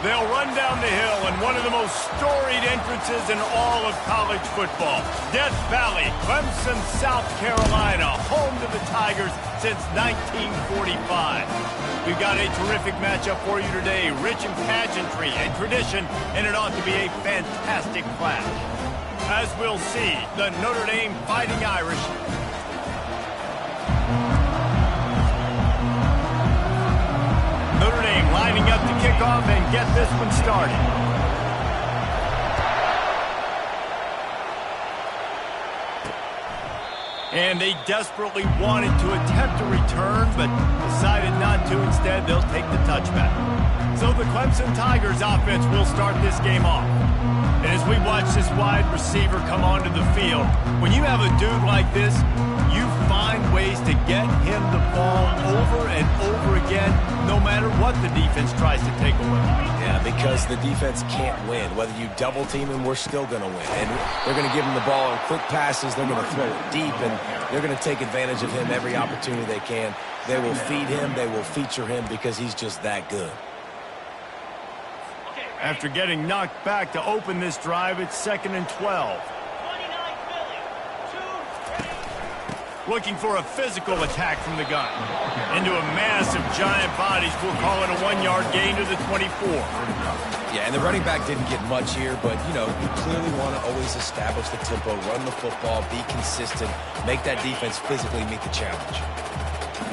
They'll run down the hill in one of the most storied entrances in all of college football. Death Valley, Clemson, South Carolina, home to the Tigers since 1945. We've got a terrific matchup for you today, rich in pageantry and tradition, and it ought to be a fantastic clash. As we'll see, the Notre Dame Fighting Irish lining up to kick off and get this one started. And they desperately wanted to attempt a return, but decided not to. Instead, they'll take the touchback. So the Clemson Tigers offense will start this game off. And as we watch this wide receiver come onto the field, when you have a dude like this, you find ways to get him the ball over and over again, no matter what the defense tries to take away. Yeah, because the defense can't win. Whether you double team him, we're still going to win. And they're going to give him the ball in quick passes. They're going to throw it deep, and they're going to take advantage of him every opportunity they can. They will feed him. They will feature him because he's just that good. After getting knocked back to open this drive, it's 2nd and 12. Looking for a physical attack from the gun. Into a mass of giant bodies. We'll call it a 1-yard gain to the 24. Yeah, and the running back didn't get much here, but, you know, you clearly want to always establish the tempo, run the football, be consistent, make that defense physically meet the challenge.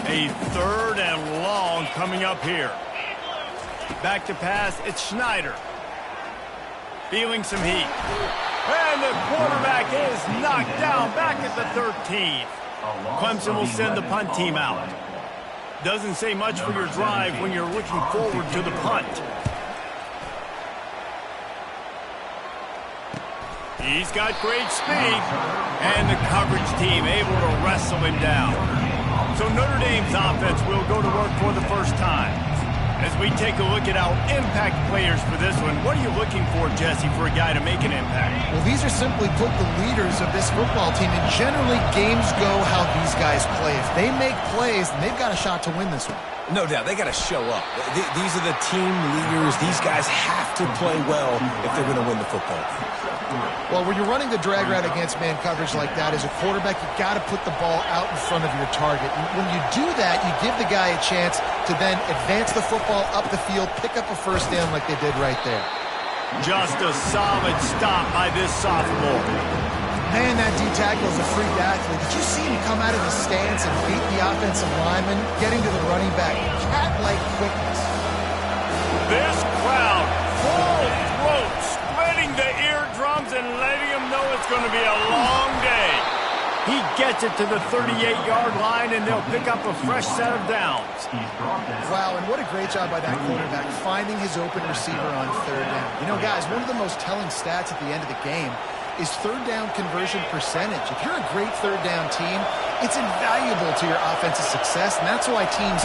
A 3rd and long coming up here. Back to pass, it's Schneider. Feeling some heat. And the quarterback is knocked down back at the 13. Clemson will send the punt team out. Doesn't say much for your drive when you're looking forward to the punt. He's got great speed. And the coverage team able to wrestle him down. So Notre Dame's offense will go to work for the first time. As we take a look at our impact players for this one, what are you looking for, Jesse, for a guy to make an impact? Well, these are simply put the leaders of this football team, and generally games go how these guys play. If they make plays, then they've got a shot to win this one. No doubt, they got to show up. These are the team leaders. These guys have to play well if they're going to win the football. Well, when you're running the drag route against man coverage like that, as a quarterback, you got to put the ball out in front of your target. And when you do that, you give the guy a chance to then advance the football up the field, pick up a first down like they did right there. Just a solid stop by this sophomore. Man, that D-tackle is a freak athlete. Did you see him come out of the stance and beat the offensive lineman, getting to the running back? Cat-like quickness. This crowd, full throat, spreading the eardrums and letting them know it's going to be a long day. He gets it to the 38-yard line, and they'll pick up a fresh set of downs. Wow, and what a great job by that quarterback, finding his open receiver on 3rd down. You know, guys, one of the most telling stats at the end of the game is 3rd down conversion percentage. If you're a great 3rd down team, it's invaluable to your offensive success, and that's why teams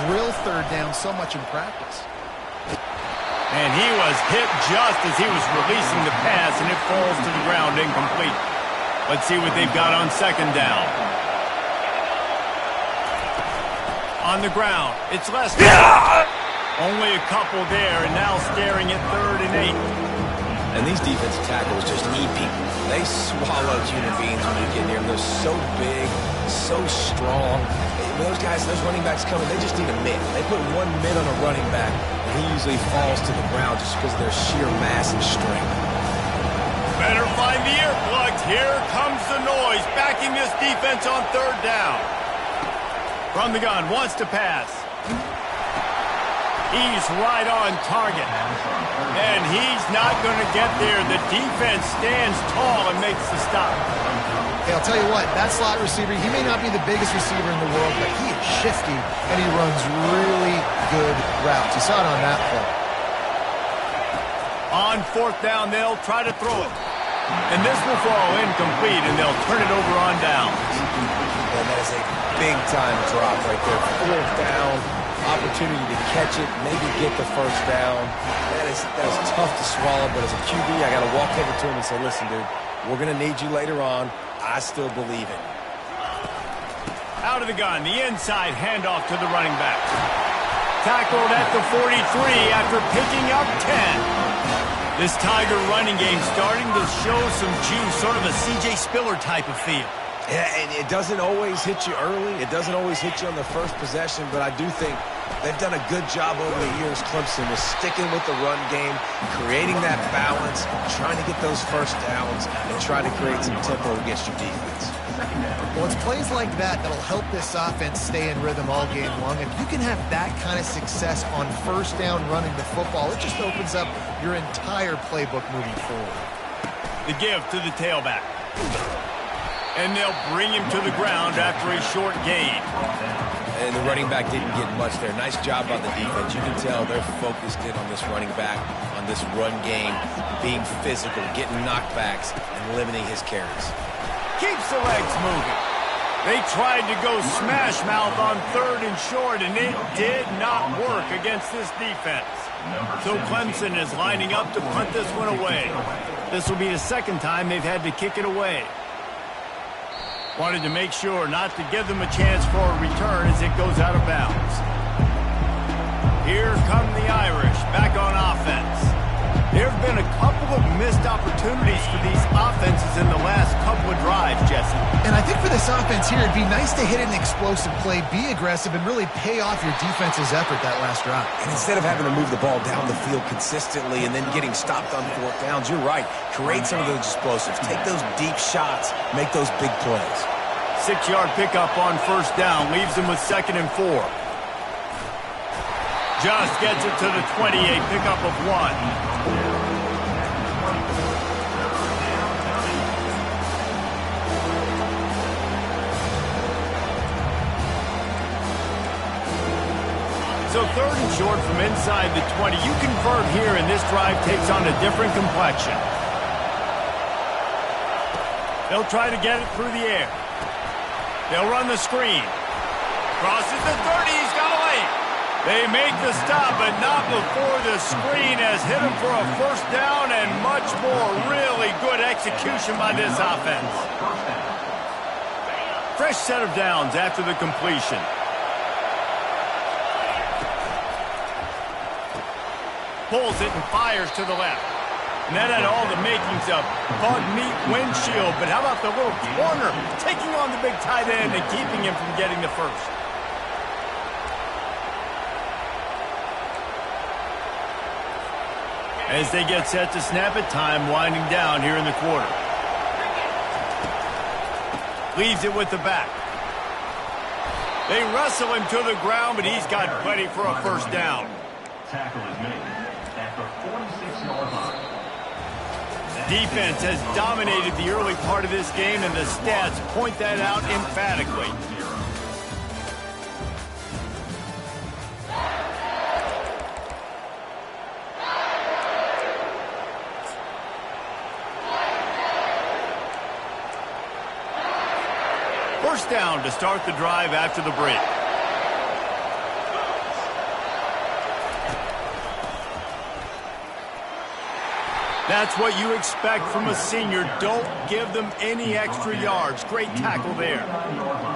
drill 3rd down so much in practice. And he was hit just as he was releasing the pass, and it falls to the ground incomplete. Let's see what they've got on 2nd down. On the ground, it's Lester. Only a couple there, and now staring at 3rd and 8. And these defensive tackles just eat people. They swallow human beings when you get near them. They're so big, so strong. When those guys, those running backs coming, they just need a mitt. They put one mitt on a running back, and he usually falls to the ground just because of their sheer mass and strength. Better find the earplugs. Here comes the noise, backing this defense on 3rd down. From the gun, wants to pass. He's right on target. And he's not going to get there. The defense stands tall and makes the stop. Hey, I'll tell you what, that slot receiver, he may not be the biggest receiver in the world, but he is shifty, and he runs really good routes. You saw it on that play. On 4th down, they'll try to throw it. And this will fall incomplete, and they'll turn it over on downs. And that is a big-time drop right there. 4th down, opportunity to catch it, maybe get the first down. That is tough to swallow, but as a QB, I got to walk over to him and say, listen, dude, we're going to need you later on. I still believe it. Out of the gun, the inside handoff to the running back. tackled at the 43 after picking up 10. This Tiger running game starting to show some juice, sort of a C.J. Spiller type of feel. Yeah, and it doesn't always hit you early. It doesn't always hit you on the first possession, but I do think they've done a good job over the years, Clemson, with sticking with the run game, creating that balance, trying to get those first downs, and trying to create some tempo against your defense. Well, it's plays like that that'll help this offense stay in rhythm all game long. If you can have that kind of success on first down running the football, it just opens up your entire playbook moving forward. The give to the tailback. And they'll bring him to the ground after a short gain. And the running back didn't get much there. Nice job by the defense. You can tell they're focused in on this running back, on this run game, being physical, getting knockbacks, and limiting his carries. Keeps the legs moving. They tried to go smash mouth on 3rd and short, and it did not work against this defense. So Clemson is lining up to punt this one away. This will be the second time they've had to kick it away. Wanted to make sure not to give them a chance for a return as it goes out of bounds. Here come the Irish back on offense. There have been a couple of missed opportunities for these offenses in the last couple of drives, Jesse. And I think for this offense here, it'd be nice to hit an explosive play, be aggressive, and really pay off your defense's effort that last drive. And instead of having to move the ball down the field consistently and then getting stopped on 4th downs, you're right. Create some of those explosives. Take those deep shots. Make those big plays. 6-yard pickup on 1st down. Leaves them with 2nd and 4. Just gets it to the 28. Pickup of 1. So 3rd and short from inside the 20. You convert here, and this drive takes on a different complexion. They'll try to get it through the air. They'll run the screen. Crosses the 30. He's got a lane. They make the stop, but not before the screen has hit him for a 1st down and much more. Really good execution by this offense. Fresh set of downs after the completion. Pulls it and fires to the left. And that had all the makings of bug meat windshield. But how about the little corner taking on the big tight end and keeping him from getting the first? As they get set to snap it, time winding down here in the quarter. Leaves it with the back. They wrestle him to the ground, but he's got plenty for a 1st down. Tackle is made at the 46-yard line. Defense has dominated the early part of this game, and the stats point that out emphatically. First down to start the drive after the break. That's what you expect from a senior. Don't give them any extra yards. Great tackle there.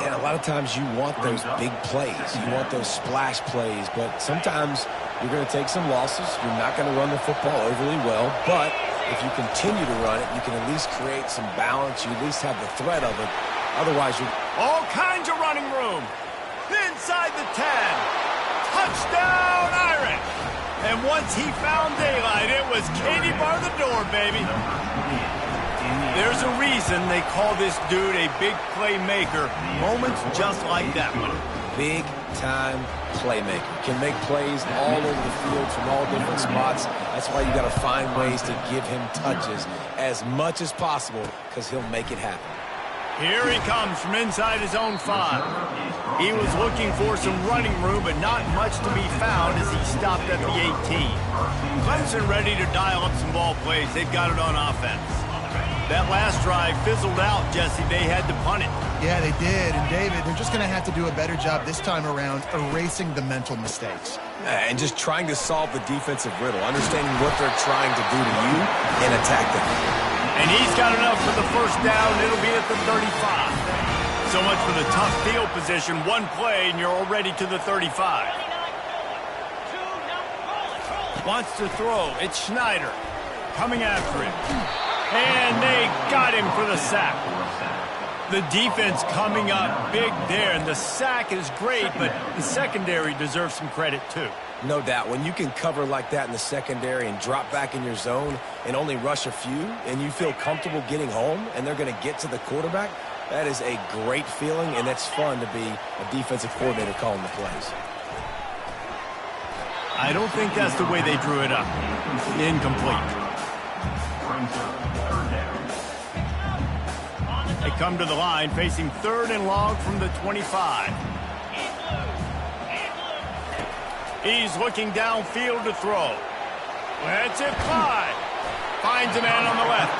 And a lot of times you want those big plays. You want those splash plays, but sometimes you're going to take some losses. You're not going to run the football overly well, but if you continue to run it, you can at least create some balance. You at least have the threat of it. Otherwise, you're... All kinds of running room. Inside the 10. Touchdown, Irish. And once he found daylight, it was Katie bar the door, baby. There's a reason they call this dude a big playmaker. Moments just like that one. Big-time playmaker. Can make plays all over the field from all different spots. That's why you got to find ways to give him touches as much as possible, because he'll make it happen. Here he comes from inside his own 5. He was looking for some running room, but not much to be found as he stopped at the 18. Clemson ready to dial up some ball plays. They've got it on offense. That last drive fizzled out, Jesse. They had to punt it. Yeah, they did. And, David, they're just going to have to do a better job this time around erasing the mental mistakes. And just trying to solve the defensive riddle, understanding what they're trying to do to you and attack them. And he's got enough for the 1st down. It'll be at the 35. So much for the tough field position. One play, and you're already to the 35. Wants to throw. It's Schneider coming after him. And they got him for the sack. The defense coming up big there, and the sack is great, but the secondary deserves some credit too. No doubt. When you can cover like that in the secondary and drop back in your zone and only rush a few, and you feel comfortable getting home, and they're going to get to the quarterback, that is a great feeling, and it's fun to be a defensive coordinator calling the plays. I don't think that's the way they drew it up. Incomplete. They come to the line facing 3rd and long from the 25. He's looking downfield to throw. That's it, 5. Finds a man on the left.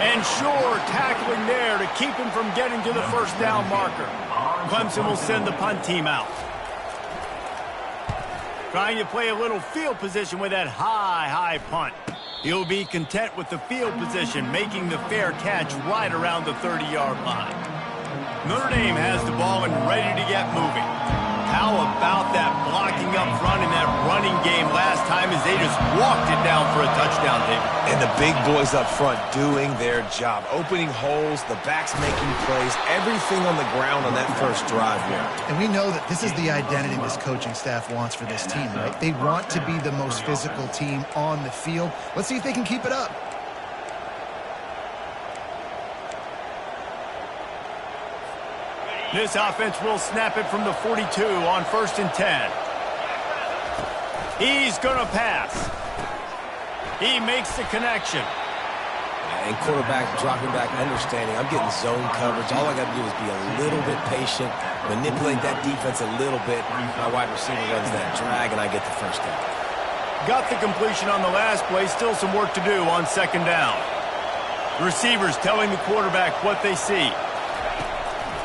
And Shore tackling there to keep him from getting to the first down marker. Clemson will send the punt team out. Trying to play a little field position with that high punt. He'll be content with the field position, making the fair catch right around the 30-yard line. Notre Dame has the ball and ready to get moving. How about that blocking up front in that running game last time as they just walked it down for a touchdown, David? And the big boys up front doing their job, opening holes, the backs making plays, everything on the ground on that first drive here. And we know that this is the identity this coaching staff wants for this team, right? They want to be the most physical team on the field. Let's see if they can keep it up. This offense will snap it from the 42 on 1st and 10. He's going to pass. He makes the connection. And quarterback dropping back, understanding, I'm getting zone coverage. All I got to do is be a little bit patient, manipulate that defense a little bit. My wide receiver runs that drag, and I get the first down. Got the completion on the last play. Still some work to do on 2nd down. The receivers telling the quarterback what they see.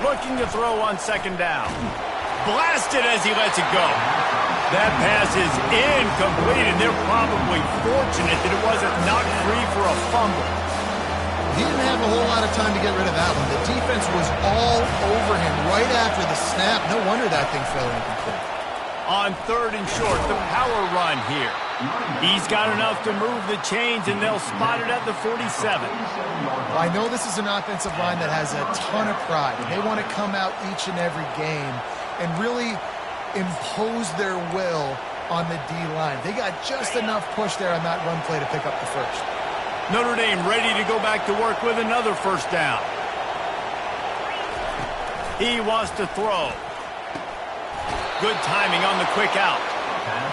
Looking to throw on 2nd down. Blasted as he lets it go. That pass is incomplete, and they're probably fortunate that it wasn't knocked free for a fumble. He didn't have a whole lot of time to get rid of that one. The defense was all over him right after the snap. No wonder that thing fell incomplete. On 3rd and short, the power run here. He's got enough to move the chains, and they'll spot it at the 47. I know this is an offensive line that has a ton of pride. They want to come out each and every game and really impose their will on the D-line. They got just enough push there on that run play to pick up the first. Notre Dame ready to go back to work with another 1st down. He wants to throw. Good timing on the quick out.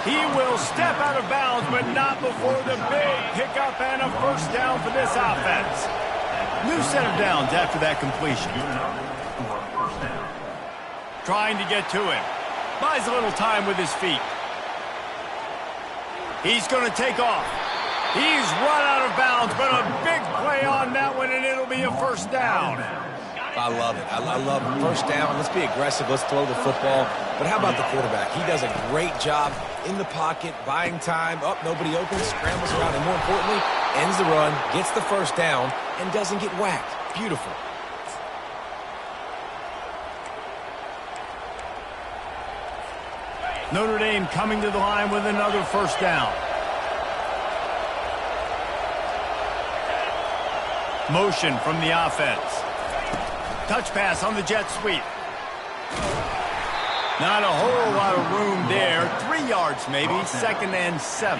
He will step out of bounds, but not before the big pickup and a 1st down for this offense. New set of downs after that completion. Trying to get to him. Buys a little time with his feet. He's going to take off. He's run out of bounds, but a big play on that one, and it'll be a 1st down. I love it. I love it. 1st down. Let's be aggressive. Let's throw the football. But how about the quarterback? He does a great job in the pocket, buying time. Up, nobody open, scrambles around, and more importantly, ends the run, gets the 1st down, and doesn't get whacked. Beautiful. Notre Dame coming to the line with another 1st down. Motion from the offense. Touch pass on the jet sweep. Not a whole lot of room there. 3 yards maybe, 2nd and 7.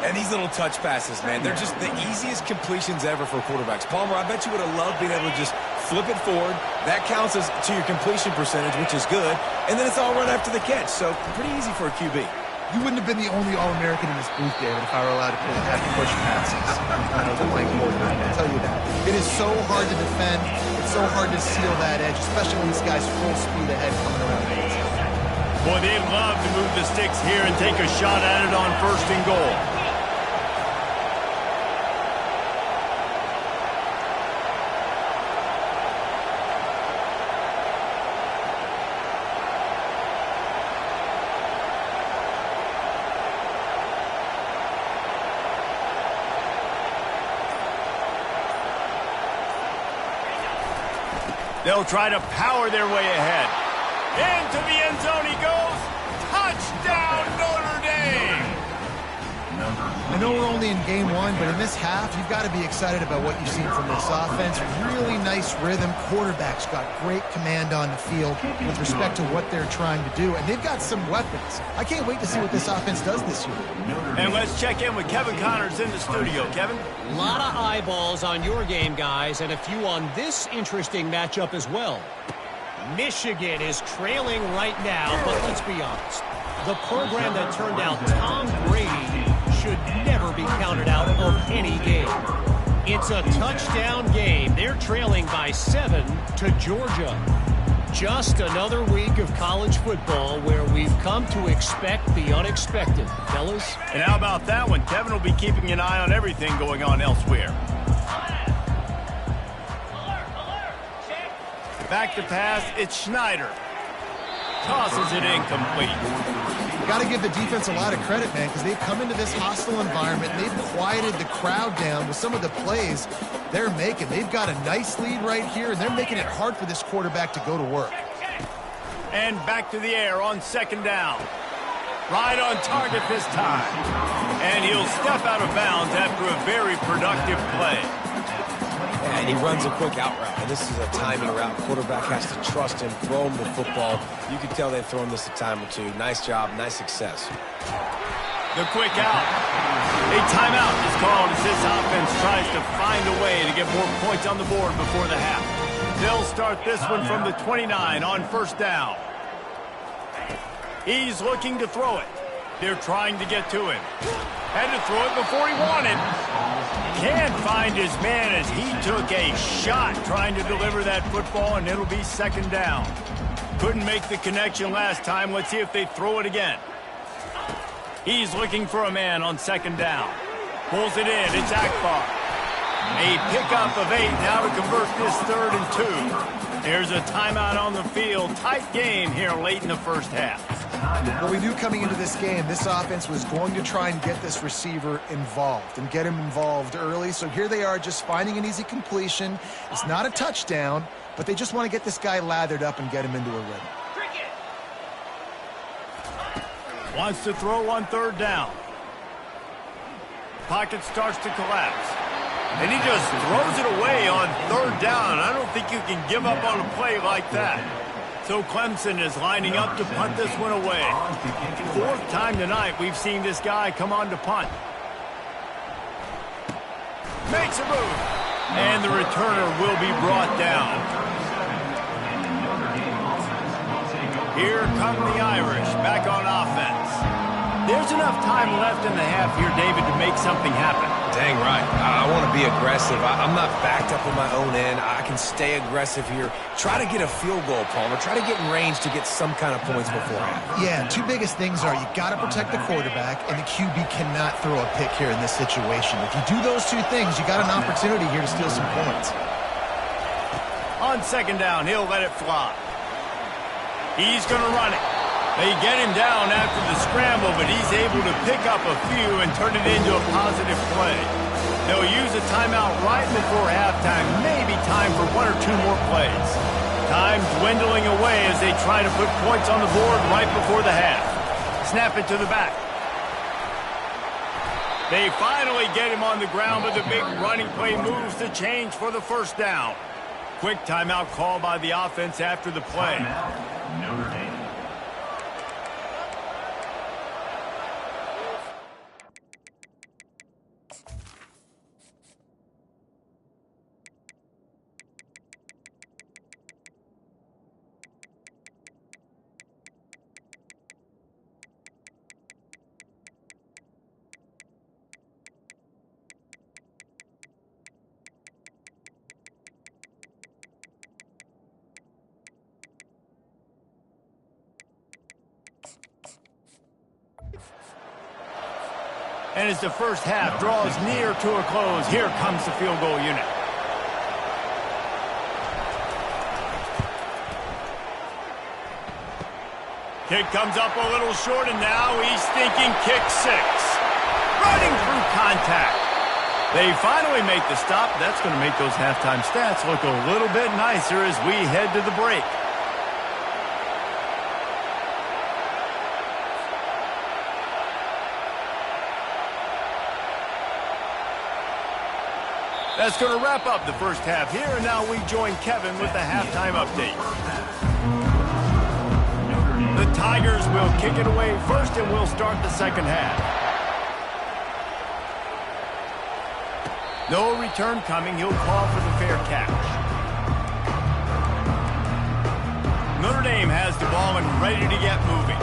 And these little touch passes, man, they're just the easiest completions ever for quarterbacks. Palmer, I bet you would have loved being able to just flip it forward. That counts as to your completion percentage, which is good. And then it's all run after the catch, so pretty easy for a QB. You wouldn't have been the only All-American in this booth, David, if I were allowed to have to push passes. I'll tell you that. It is so hard to defend. It's so hard to seal that edge, especially when this guy's full speed ahead coming around the outside. Boy, they'd love to move the sticks here and take a shot at it on 1st and goal. They'll try to power their way ahead. Into the end zone he goes. Touchdown, Notre Dame! I know we're only in game one, but in this half, you've got to be excited about what you've seen from this offense. Really nice rhythm. Quarterback's got great command on the field with respect to what they're trying to do, and they've got some weapons. I can't wait to see what this offense does this year. And let's check in with Kevin Connors in the studio. Kevin? A lot of eyeballs on your game, guys, and a few on this interesting matchup as well. Michigan is trailing right now, but let's be honest. The program that turned out Tom Brady should never be counted out of any game. It's a touchdown game. They're trailing by 7 to Georgia. Just another week of college football where we've come to expect the unexpected, fellas. And how about that one? Kevin will be keeping an eye on everything going on elsewhere. Back to pass, it's Schneider. Tosses it incomplete. Got to give the defense a lot of credit, man, because they've come into this hostile environment and they've quieted the crowd down with some of the plays they're making. They've got a nice lead right here, and they're making it hard for this quarterback to go to work. And back to the air on second down. Right on target this time. And he'll step out of bounds after a very productive play. And he runs a quick out route, and this is a timing route. Quarterback has to trust him, throw him the football. You can tell they've thrown this a time or two. Nice job, nice success. The quick out. A timeout is called as this offense tries to find a way to get more points on the board before the half. They'll start this one from the 29 on first down. He's looking to throw it. They're trying to get to him. Had to throw it before he wanted. Can't find his man as he took a shot trying to deliver that football, and it'll be second down. Couldn't make the connection last time. Let's see if they throw it again. He's looking for a man on second down. Pulls it in. It's Akbar. A pickup of 8 now to convert this 3rd and 2. There's a timeout on the field. Tight game here late in the first half. Well, we knew coming into this game, this offense was going to try and get this receiver involved and get him involved early. So here they are just finding an easy completion. It's not a touchdown, but they just want to get this guy lathered up and get him into a rhythm. Wants to throw on 3rd down. Pocket starts to collapse. And he just throws it away on 3rd down. I don't think you can give up on a play like that. So Clemson is lining up to punt this one away. 4th time tonight we've seen this guy come on to punt. Makes a move. And the returner will be brought down. Here come the Irish back on offense. There's enough time left in the half here, David, to make something happen. Dang right. I want to be aggressive. I'm not backed up in my own end. I can stay aggressive here. Try to get a field goal, Palmer. Try to get in range to get some kind of points beforehand. Yeah, 2 biggest things are you got to protect the quarterback, and the QB cannot throw a pick here in this situation. If you do those 2 things, you got an opportunity here to steal some points. On second down, he'll let it fly. He's going to run it. They get him down after the scramble, but he's able to pick up a few and turn it into a positive play. They'll use a timeout right before halftime, maybe time for 1 or 2 more plays. Time dwindling away as they try to put points on the board right before the half. Snap it to the back. They finally get him on the ground, but the big running play moves the change for the first down. Quick timeout call by the offense after the play. Notre Dame. And as the first half draws near to a close, here comes the field goal unit. Kick comes up a little short, and now he's thinking kick 6. Running through contact. They finally make the stop. That's going to make those halftime stats look a little bit nicer as we head to the break. That's going to wrap up the first half here, and now we join Kevin with the halftime update. The Tigers will kick it away first, and we'll start the second half. No return coming. He'll call for the fair catch. Notre Dame has the ball and ready to get moving.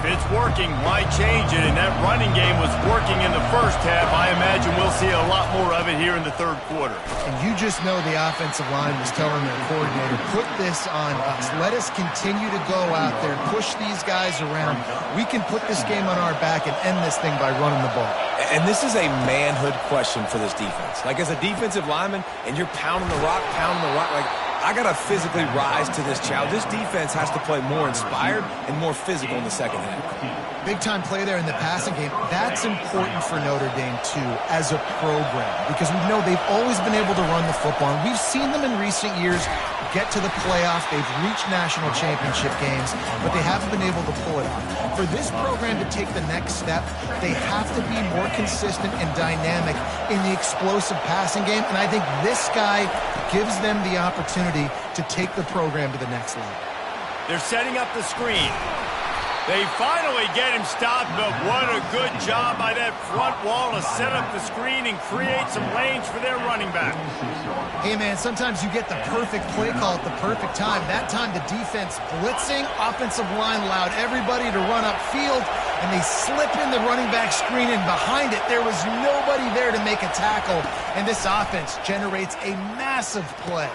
If it's working, why change it? And that running game was working in the first half. I imagine we'll see a lot more of it here in the third quarter. And you just know the offensive line was telling their coordinator, put this on us. Let us continue to go out there, push these guys around. We can put this game on our back and end this thing by running the ball. And this is a manhood question for this defense. Like, as a defensive lineman, and you're pounding the rock, like, I got to physically rise to this challenge. This defense has to play more inspired and more physical in the second half. Big-time play there in the passing game. That's important for Notre Dame, too, as a program, because we know they've always been able to run the football. And we've seen them in recent years get to the playoff. They've reached national championship games, but they haven't been able to pull it off. For this program to take the next step, they have to be more consistent and dynamic in the explosive passing game, and I think this guy gives them the opportunity to take the program to the next level. They're setting up the screen. They finally get him stopped, but what a good job by that front wall to set up the screen and create some lanes for their running back. Hey, man, sometimes you get the perfect play call at the perfect time. That time the defense blitzing, offensive line allowed everybody to run upfield, and they slip in the running back screen, and behind it there was nobody there to make a tackle, and this offense generates a massive play.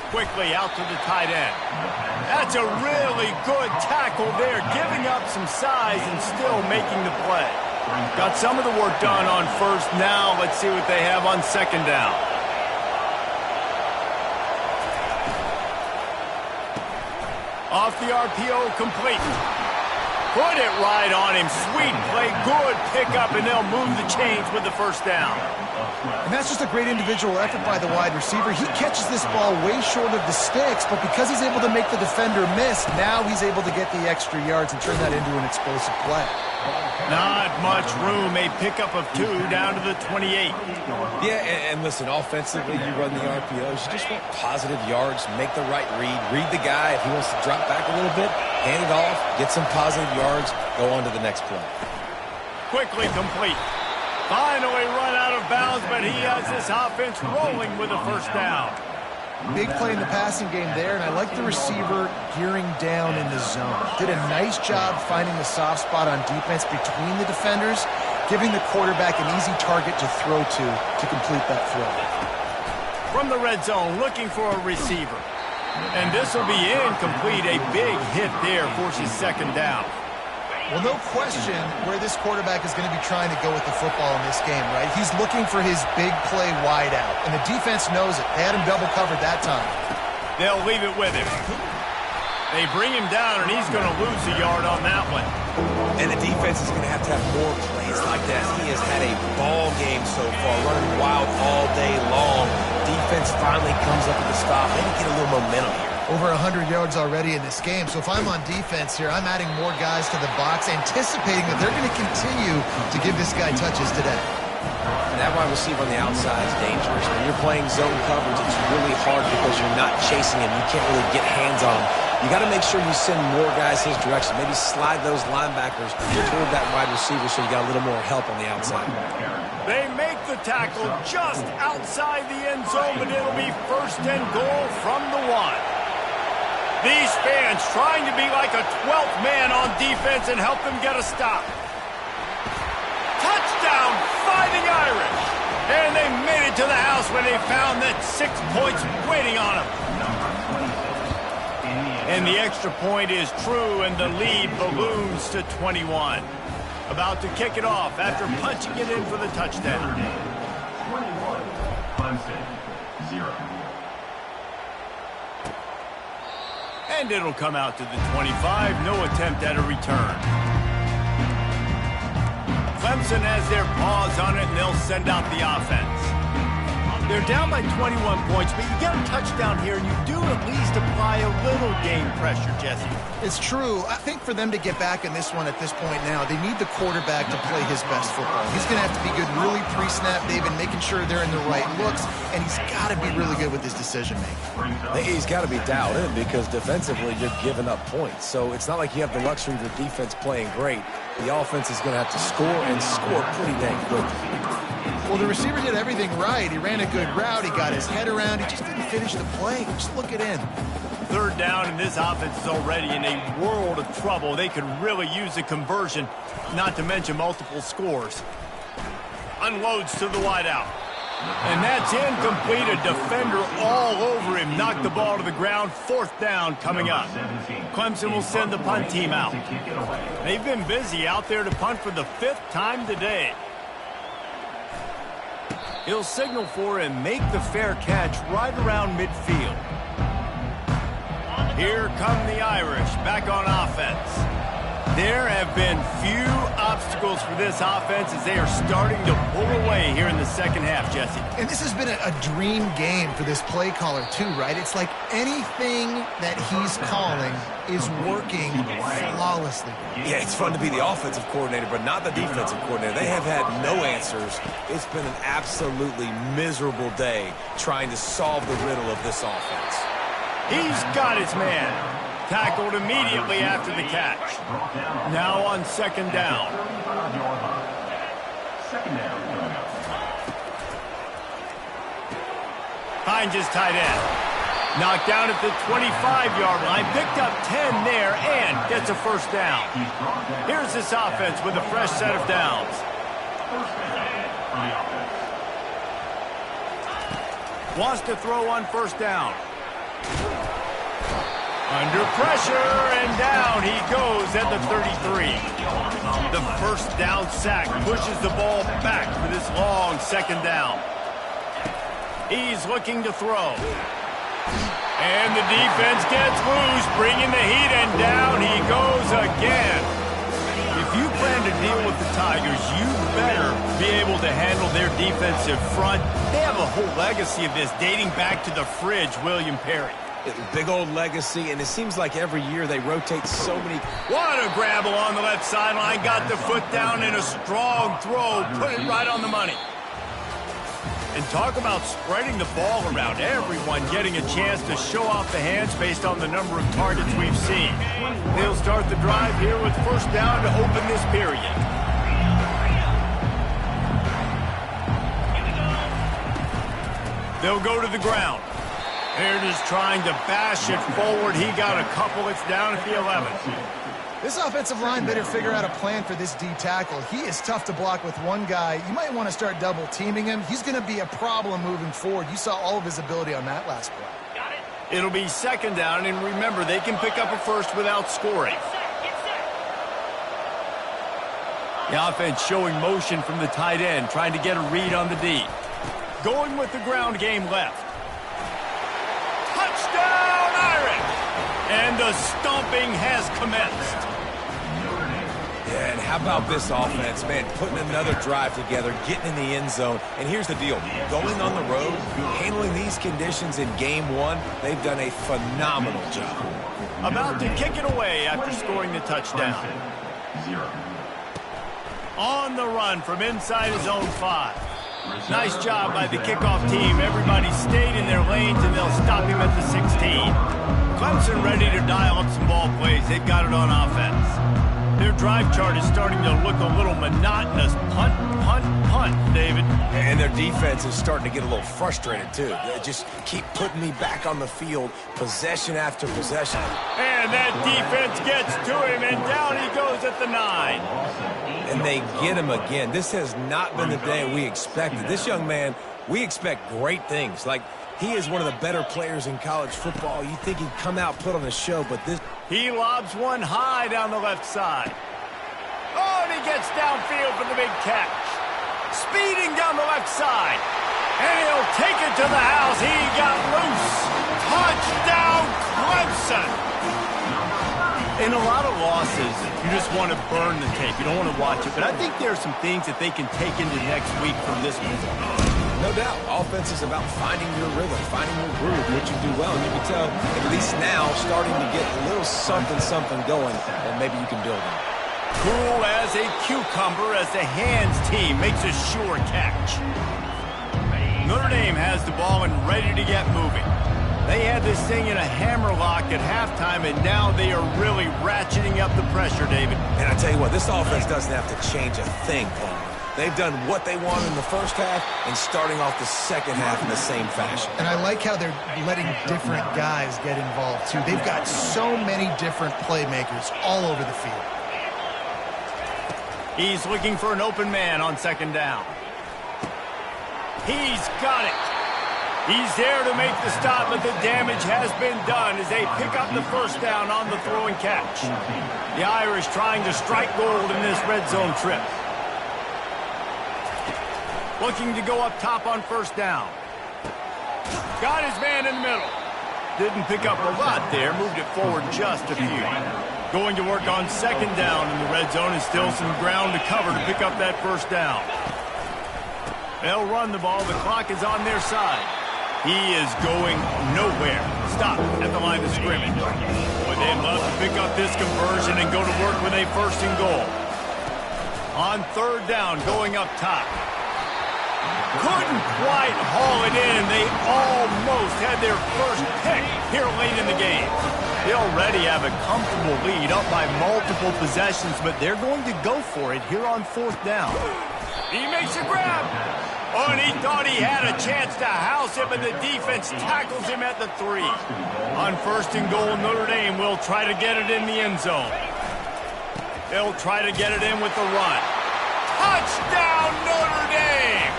Quickly out to the tight end. That's a really good tackle there, giving up some size and still making the play. Got some of the work done on first. Now let's see what they have on second down. Off the RPO, complete. Put it right on him. Sweet play, good pickup, and they'll move the chains with the first down. And that's just a great individual effort by the wide receiver. He catches this ball way short of the sticks, but because he's able to make the defender miss, now he's able to get the extra yards and turn that into an explosive play. Not much room. A pickup of 2 down to the 28. Yeah, and listen, offensively, you run the RPOs. You just want positive yards, make the right read the guy. If he wants to drop back a little bit, hand it off, get some positive yards, go on to the next play. Quickly complete. Finally run out of bounds, but he has this offense rolling with a first down. Big play in the passing game there, and I like the receiver gearing down in the zone. Did a nice job finding the soft spot on defense between the defenders, giving the quarterback an easy target to throw to complete that throw. From the red zone, looking for a receiver. And this will be incomplete. A big hit there forces second down. Well, no question where this quarterback is going to be trying to go with the football in this game, right? He's looking for his big play wide out, and the defense knows it. They had him double covered that time. They'll leave it with him. They bring him down, and he's going to lose a yard on that one. And the defense is going to have more plays like that. He has had a ball game so far, running wild all day long. Defense finally comes up with a stop. Maybe get a little momentum here. Over 100 yards already in this game. So if I'm on defense here, I'm adding more guys to the box, anticipating that they're going to continue to give this guy touches today. And that wide receiver on the outside is dangerous. When you're playing zone coverage, it's really hard because you're not chasing him. You can't really get hands on him. You got to make sure you send more guys his direction. Maybe slide those linebackers toward that wide receiver so you got a little more help on the outside. They make the tackle just outside the end zone, but it'll be first and goal from the 1. These fans trying to be like a 12th man on defense and help them get a stop. Touchdown, Fighting Irish! And they made it to the house when they found that 6 points waiting on them. And the extra point is true, and the lead balloons to 21. About to kick it off after punching it in for the touchdown. 21, Clemson, 0. And it'll come out to the 25. No attempt at a return. Clemson has their paws on it, and they'll send out the offense. They're down by 21 points, but you get a touchdown here, and you do at least apply a little game pressure, Jesse. It's true. I think for them to get back in this one at this point now, they need the quarterback to play his best football. He's going to have to be good really pre-snap, David, making sure they're in the right looks, and he's got to be really good with his decision-making. He's got to be dialed in because defensively you're giving up points. So it's not like you have the luxury of your defense playing great. The offense is going to have to score and score pretty dang quickly. Well, the receiver did everything right. He ran a good route. He got his head around. He just didn't finish the play. Just look it in. Third down, and this offense is already in a world of trouble. They could really use a conversion, not to mention multiple scores. Unloads to the wideout. And that's incomplete. A defender all over him. Knocked the ball to the ground. Fourth down coming up. Clemson will send the punt team out. They've been busy out there to punt for the 5th time today. He'll signal for and make the fair catch right around midfield. Here come the Irish back on offense. There have been few obstacles for this offense as they are starting to pull away here in the second half, Jesse. And this has been a dream game for this play caller too, right? It's like anything that he's calling is working flawlessly. Yeah, it's fun to be the offensive coordinator, but not the defensive coordinator. They have had no answers. It's been an absolutely miserable day trying to solve the riddle of this offense. He's got his man. Tackled immediately after the catch. Now on second down. Finds his tight end. Knocked down at the 25-yard line. Picked up 10 there and gets a first down. Here's this offense with a fresh set of downs. Wants to throw on first down. Under pressure, and down he goes at the 33. The first down sack pushes the ball back for this long second down. He's looking to throw. And the defense gets loose, bringing the heat, and down he goes again. If you plan to deal with the Tigers, you better be able to handle their defensive front. They have a whole legacy of this dating back to the fridge, William Perry. Big old legacy, and it seems like every year they rotate so many. What a grab along the left sideline. Got the foot down in a strong throw. Put it right on the money. And talk about spreading the ball around. Everyone getting a chance to show off the hands based on the number of targets we've seen. They'll start the drive here with first down to open this period. They'll go to the ground. They're just trying to bash it forward. He got a couple. It's down at the 11. This offensive line better figure out a plan for this D tackle. He is tough to block with one guy. You might want to start double teaming him. He's going to be a problem moving forward. You saw all of his ability on that last play. It'll be second down, and remember, they can pick up a first without scoring. The offense showing motion from the tight end, trying to get a read on the D. Going with the ground game left. Touchdown, Irish! And the stomping has commenced. Yeah, and how about this offense, man, putting another drive together, getting in the end zone. And here's the deal. Going on the road, handling these conditions in game one, they've done a phenomenal job. About to kick it away after scoring the touchdown. On the run from inside his own 5. Nice job by the kickoff team. Everybody stayed in their lanes, and they'll stop him at the 16. Clemson ready to dial up some ball plays. They've got it on offense. Their drive chart is starting to look a little monotonous. Punt, punt, punt, David. And their defense is starting to get a little frustrated, too. They just keep putting me back on the field, possession after possession. And that defense gets to him, and down he goes at the 9. And they get him again. This has not been the day we expected. This young man, we expect great things. Like, he is one of the better players in college football. You think he'd come out, put on a show, but this... He lobs one high down the left side. Oh, and he gets downfield for the big catch. Speeding down the left side. And he'll take it to the house. He got loose. Touchdown, Clemson. In a lot of losses, you just want to burn the tape. You don't want to watch it. But I think there are some things that they can take into next week from this one. No doubt. Offense is about finding your rhythm, finding your groove, what you do well. And you can tell, at least now, starting to get a little something going that maybe you can build on. Cool as a cucumber as the hands team makes a sure catch. Notre Dame has the ball and ready to get moving. They had this thing in a hammerlock at halftime, and now they are really ratcheting up the pressure, David. And I tell you what, this offense doesn't have to change a thing, Paul. They've done what they wanted in the first half and starting off the second half in the same fashion. And I like how they're letting different guys get involved, too. They've got so many different playmakers all over the field. He's looking for an open man on second down. He's got it. He's there to make the stop, but the damage has been done as they pick up the first down on the throw and catch. The Irish trying to strike gold in this red zone trip. Looking to go up top on first down. Got his man in the middle. Didn't pick up a lot there. Moved it forward just a few. Going to work on second down in the red zone and still some ground to cover to pick up that first down. They'll run the ball. The clock is on their side. He is going nowhere. Stop at the line of scrimmage. Boy, they'd love to pick up this conversion and go to work with a first and goal. On third down, going up top. Couldn't quite haul it in. They almost had their first pick here late in the game. They already have a comfortable lead up by multiple possessions, but they're going to go for it here on fourth down. He makes a grab. Oh, and he thought he had a chance to house it, but the defense tackles him at the 3. On first and goal, Notre Dame will try to get it in the end zone. They'll try to get it in with the run. Touchdown, Notre Dame!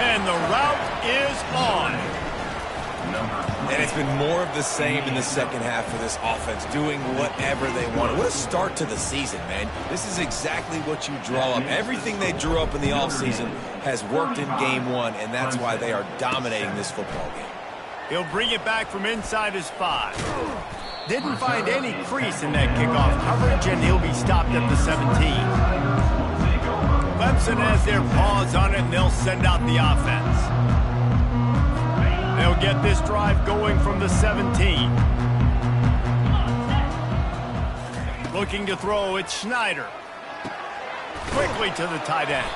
And the route is on. And it's been more of the same in the second half for this offense, doing whatever they want. What a start to the season, man. This is exactly what you draw up. Everything they drew up in the offseason has worked in game 1, and that's why they are dominating this football game. He'll bring it back from inside his 5. Didn't find any crease in that kickoff coverage, and he'll be stopped at the 17. Clemson has their paws on it, and they'll send out the offense. They'll get this drive going from the 17. Looking to throw, it's Schneider. Quickly to the tight end.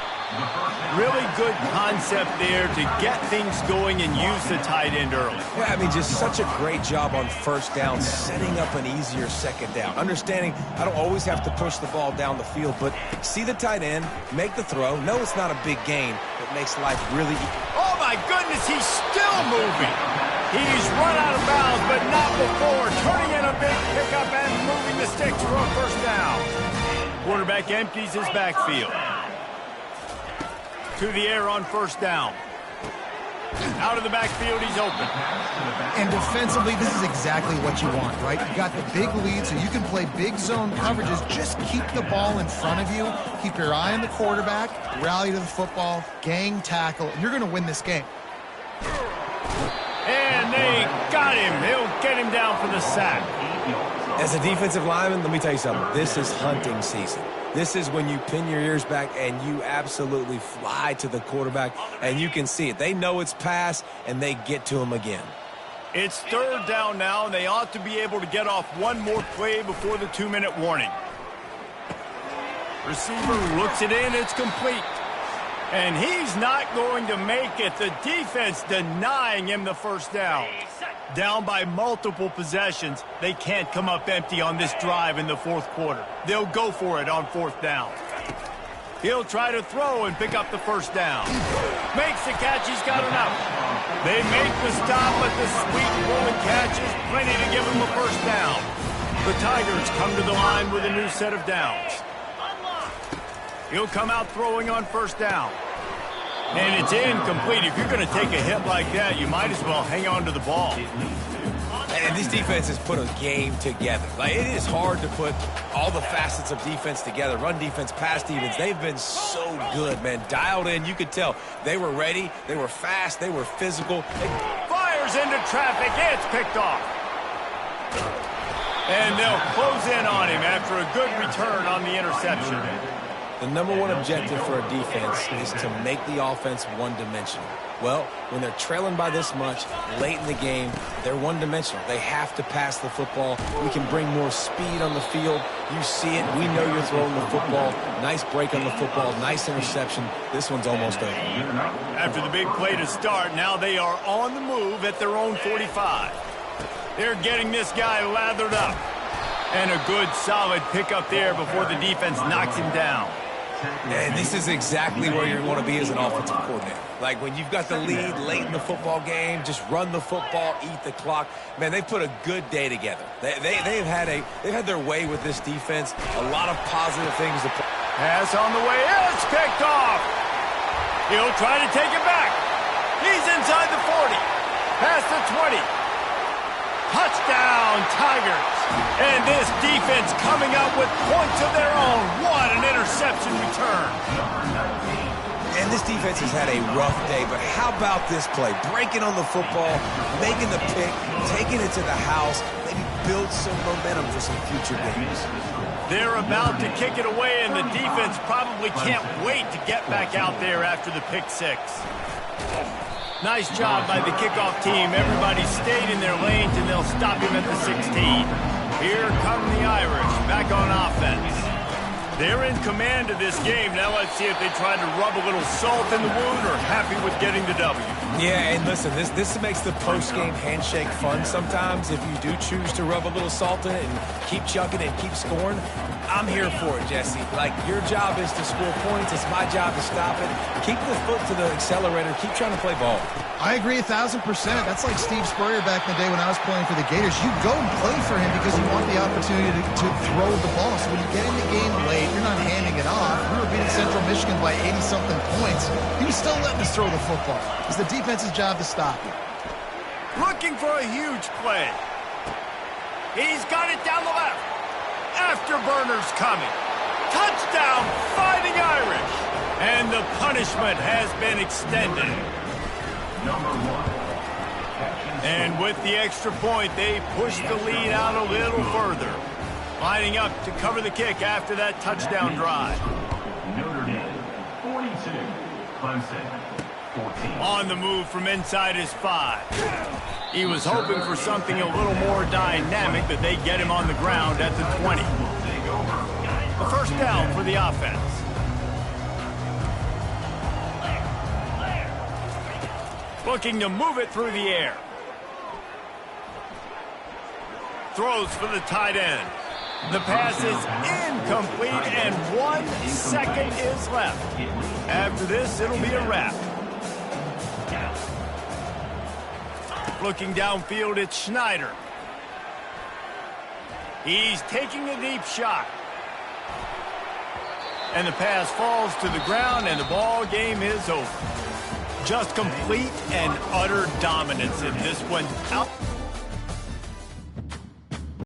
Really good concept there to get things going and use the tight end early. Yeah, I mean, just such a great job on first down, setting up an easier second down. Understanding I don't always have to push the ball down the field, but see the tight end, make the throw. No, it's not a big gain. It makes life really easy. Oh, my goodness, he's still moving. He's run out of bounds, but not before. Turning in a big pickup and moving the sticks for a first down. Quarterback empties his backfield. To the air on first down. Out of the backfield, he's open. And defensively, this is exactly what you want, right? You've got the big lead, so you can play big zone coverages. Just keep the ball in front of you. Keep your eye on the quarterback. Rally to the football. Gang tackle. And you're going to win this game. And they got him. They'll get him down for the sack. As a defensive lineman, let me tell you something. This is hunting season. This is when you pin your ears back and you absolutely fly to the quarterback, and you can see it. They know it's pass, and they get to him again. It's third down now, and they ought to be able to get off one more play before the 2-minute warning. Receiver looks it in. It's complete. And he's not going to make it. The defense denying him the first down. Down by multiple possessions, they can't come up empty on this drive in the fourth quarter. They'll go for it on fourth down. He'll try to throw and pick up the first down. Makes the catch, he's got enough. They make the stop, but the sweet rolling catch is plenty to give him a first down. The Tigers come to the line with a new set of downs. He'll come out throwing on first down. And it's incomplete. If you're going to take a hit like that, you might as well hang on to the ball. And these defenses put a game together. Like, it is hard to put all the facets of defense together. Run defense, pass defense. They've been so good, man. Dialed in. You could tell they were ready. They were fast. They were physical. Fires into traffic. It's picked off. And they'll close in on him after a good return on the interception. The number one objective for a defense is to make the offense one-dimensional. Well, when they're trailing by this much, late in the game, they're one-dimensional. They have to pass the football. We can bring more speed on the field. You see it. We know you're throwing the football. Nice break on the football. Nice interception. This one's almost over. After the big play to start, now they are on the move at their own 45. They're getting this guy lathered up. And a good, solid pickup there before the defense knocks him down. And this is exactly where you want to be as an offensive coordinator. Like when you've got the lead late in the football game, just run the football, eat the clock. Man, they've put a good day together. They've had their way with this defense. A lot of positive things to play. Pass on the way. It's picked off. He'll try to take it back. He's inside the 40. Past the 20. Touchdown, Tigers. And this defense coming up with points of their own. What an interception return. And this defense has had a rough day, but how about this play? Breaking on the football, making the pick, taking it to the house, maybe build some momentum for some future games. They're about to kick it away, and the defense probably can't wait to get back out there after the pick six. Nice job by the kickoff team. Everybody stayed in their lanes, and they'll stop him at the 16. Here come the Irish, back on offense. They're in command of this game. Now let's see if they try to rub a little salt in the wound or happy with getting the W. Yeah, and listen, this makes the post-game handshake fun sometimes. If you do choose to rub a little salt in it and keep chucking and keep scoring, I'm here for it, Jesse. Like, your job is to score points. It's my job to stop it. Keep the foot to the accelerator. Keep trying to play ball. I agree 1,000%. That's like Steve Spurrier back in the day when I was playing for the Gators. You go and play for him because you want the opportunity to throw the ball. So when you get in the game late, you're not handing it off. We were beating Central Michigan by 80-something points. He was still letting us throw the football. It's the defense's job to stop you. Looking for a huge play. He's got it down the left. Afterburner's coming. Touchdown, Fighting Irish. And the punishment has been extended. And with the extra point, they push the lead out a little further. Lining up to cover the kick after that touchdown drive. Notre Dame, 42. Clemson, 14. On the move from inside his 5. He was hoping for something a little more dynamic, but they get him on the ground at the 20. The first down for the offense. Looking to move it through the air. Throws for the tight end. The pass is incomplete, and 1 second is left. After this, it'll be a wrap. Looking downfield, it's Schneider. He's taking a deep shot. And the pass falls to the ground, and the ball game is over. Just complete and utter dominance in this one. Out.